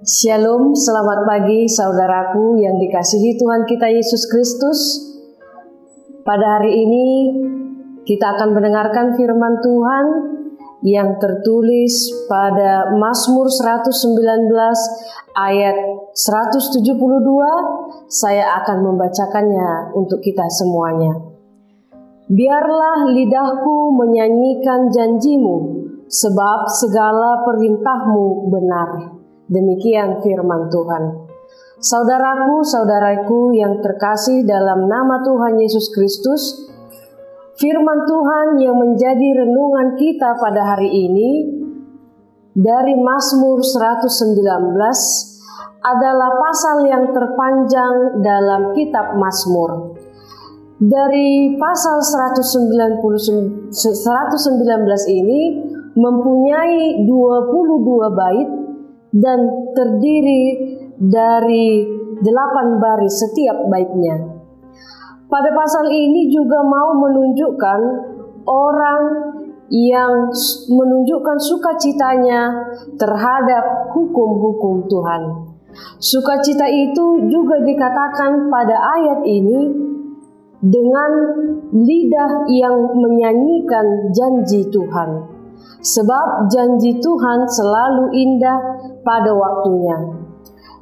Shalom, selamat pagi saudaraku yang dikasihi Tuhan kita Yesus Kristus. Pada hari ini kita akan mendengarkan firman Tuhan yang tertulis pada Mazmur 119 ayat 172. Saya akan membacakannya untuk kita semuanya. Biarlah lidahku menyanyikan janjimu, sebab segala perintahmu benar. Demikian firman Tuhan. Saudaraku, saudaraku yang terkasih dalam nama Tuhan Yesus Kristus, firman Tuhan yang menjadi renungan kita pada hari ini dari Mazmur 119 adalah pasal yang terpanjang dalam kitab Mazmur. Dari pasal 119 ini mempunyai 22 bait dan terdiri dari 8 baris setiap baitnya. Pada pasal ini juga mau menunjukkan orang yang menunjukkan sukacitanya terhadap hukum-hukum Tuhan. Sukacita itu juga dikatakan pada ayat ini dengan lidah yang menyanyikan janji Tuhan. Sebab janji Tuhan selalu indah pada waktunya.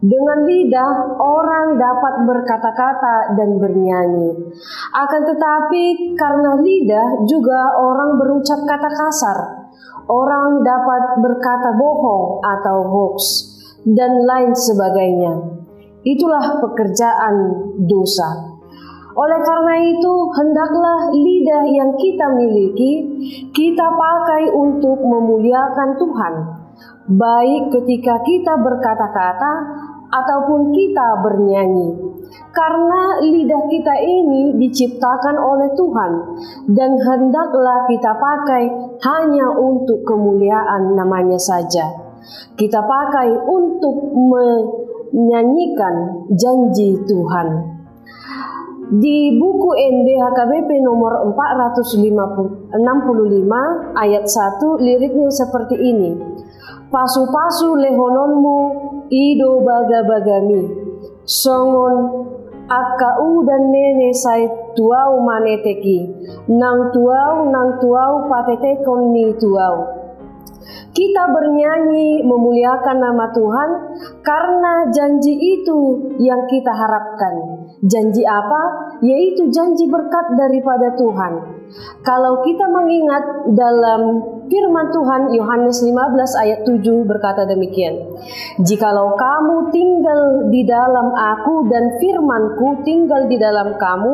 Dengan lidah orang dapat berkata-kata dan bernyanyi. Akan tetapi karena lidah juga orang berucap kata kasar. Orang dapat berkata bohong atau hoax dan lain sebagainya. Itulah pekerjaan dosa. Oleh karena itu, hendaklah lidah yang kita miliki, kita pakai untuk memuliakan Tuhan. Baik ketika kita berkata-kata, ataupun kita bernyanyi. Karena lidah kita ini diciptakan oleh Tuhan, dan hendaklah kita pakai hanya untuk kemuliaan namanya saja. Kita pakai untuk menyanyikan janji Tuhan. Di buku NDHKBP nomor 465 ayat 1 liriknya seperti ini. Pasu-pasu lehononmu ido baga-bagami, songon akau dan nene sai tuau maneteki, nang tuau patetekon ni tuau. Kita bernyanyi memuliakan nama Tuhan karena janji itu yang kita harapkan. Janji apa? Yaitu janji berkat daripada Tuhan. Kalau kita mengingat dalam firman Tuhan Yohanes 15 ayat 7 berkata demikian. Jikalau kamu tinggal di dalam aku dan firmanku tinggal di dalam kamu,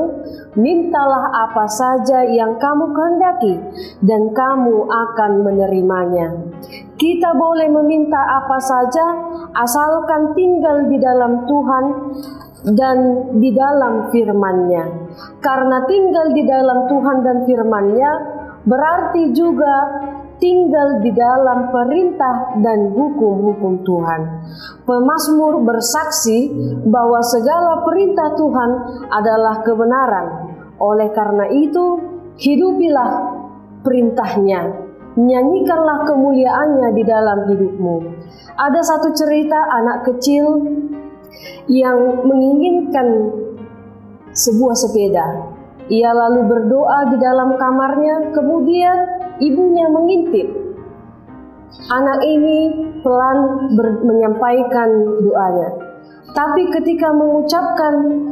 mintalah apa saja yang kamu kehendaki dan kamu akan menerimanya. Kita boleh meminta apa saja asalkan tinggal di dalam Tuhan dan di dalam firman-Nya. Karena tinggal di dalam Tuhan dan firman-Nya berarti juga tinggal di dalam perintah dan hukum-hukum Tuhan. Pemazmur bersaksi bahwa segala perintah Tuhan adalah kebenaran. Oleh karena itu, hidupilah perintahnya. Nyanyikanlah kemuliaannya di dalam hidupmu. Ada satu cerita anak kecil yang menginginkan sebuah sepeda. Ia lalu berdoa di dalam kamarnya, kemudian ibunya mengintip. Anak ini pelan menyampaikan doanya. Tapi ketika mengucapkan,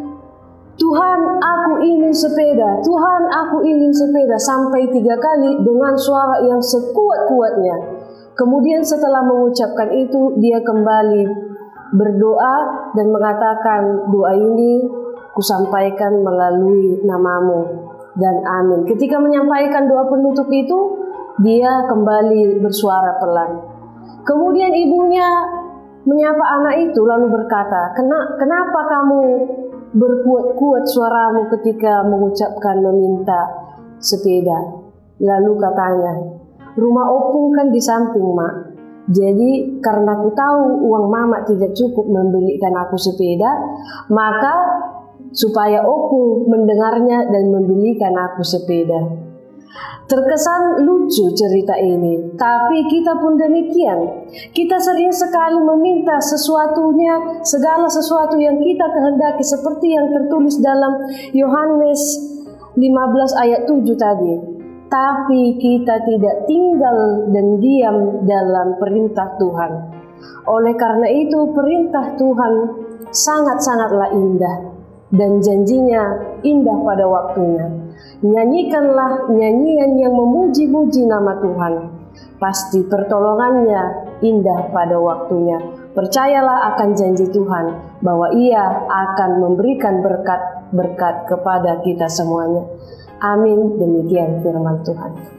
Tuhan aku ingin sepeda, Tuhan aku ingin sepeda, sampai 3 kali dengan suara yang sekuat-kuatnya. Kemudian setelah mengucapkan itu, dia kembali berdoa dan mengatakan, doa ini kusampaikan melalui namamu dan amin. Ketika menyampaikan doa penutup itu, dia kembali bersuara pelan. Kemudian ibunya menyapa anak itu lalu berkata, kenapa kamu berkuat-kuat suaramu ketika mengucapkan meminta sepeda? Lalu katanya, rumah opung kan di samping, Mak. Jadi karena aku tahu uang mama tidak cukup membelikan aku sepeda, maka supaya opung mendengarnya dan membelikan aku sepeda. Terkesan lucu cerita ini, tapi kita pun demikian. Kita sering sekali meminta segala sesuatu yang kita kehendaki, seperti yang tertulis dalam Yohanes 15 ayat 7 tadi. Tapi kita tidak tinggal dan diam dalam perintah Tuhan. Oleh karena itu, perintah Tuhan sangat-sangatlah indah, dan janjinya indah pada waktunya. Nyanyikanlah nyanyian yang memuji-muji nama Tuhan. Pasti pertolongannya indah pada waktunya. Percayalah akan janji Tuhan bahwa Ia akan memberikan berkat-berkat kepada kita semuanya. Amin. Demikian firman Tuhan.